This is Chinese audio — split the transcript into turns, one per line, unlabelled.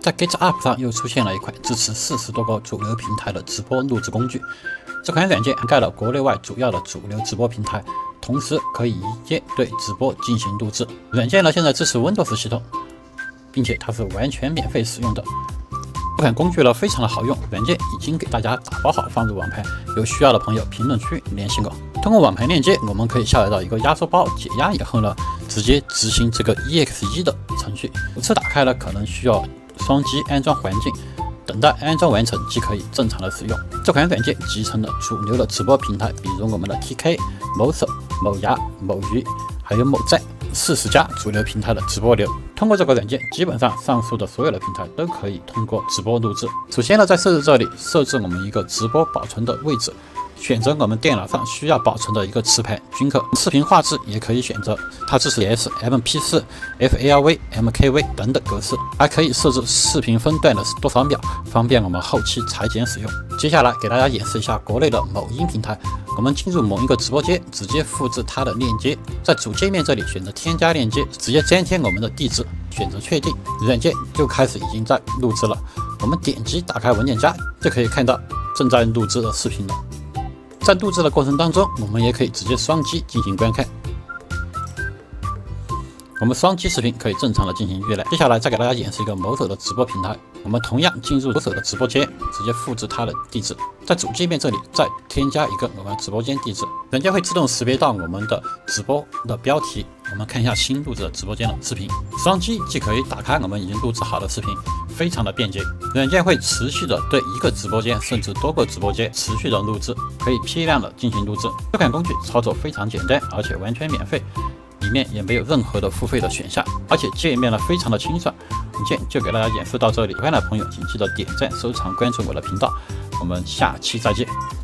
在 GetUp 上又出现了一款支持40多个主流平台的直播录制工具。这款软件涵盖了国内外主要的主流直播平台，同时可以一键对直播进行录制。软件呢现在支持 Windows 系统，并且它是完全免费使用的。这款工具呢非常的好用，软件已经给大家打包好放入网盘，有需要的朋友评论区联系我。通过网盘链接，我们可以下载到一个压缩包，解压以后呢，直接执行这个 EXE 的程序。首次打开呢，可能需要双击安装环境，等待安装完成即可以正常的使用。这款软件集成了主流的直播平台，比如我们的 TK、某手、某牙、某鱼，还有某寨40家主流平台的直播流。通过这个软件，基本上上述的所有的平台都可以通过直播录制。首先呢，在设置这里设置我们一个直播保存的位置，选择我们电脑上需要保存的一个磁盘均可。视频画质也可以选择，它支持 S、MP4、FLV、MKV 等等格式，还可以设置视频分段的多少秒，方便我们后期裁剪使用。接下来给大家演示一下国内的某音平台。我们进入某一个直播间，直接复制它的链接，在主界面这里选择添加链接，直接粘贴我们的地址，选择确定，软件就开始已经在录制了。我们点击打开文件夹，就可以看到正在录制的视频了。在录制的过程当中，我们也可以直接双击进行观看。我们双击视频可以正常的进行阅览。接下来再给大家演示一个某手的直播平台，我们同样进入某手的直播间，直接复制它的地址，在主界面这里再添加一个我们直播间地址，软件会自动识别到我们的直播的标题。我们看一下新录制的直播间的视频，双击即可以打开我们已经录制好的视频，非常的便捷。软件会持续的对一个直播间甚至多个直播间持续的录制，可以批量的进行录制。这款工具操作非常简单，而且完全免费。里面也没有任何的付费的选项，而且界面呢非常的清爽。本件就给大家演示到这里，喜欢的朋友请记得点赞、收藏、关注我的频道，我们下期再见。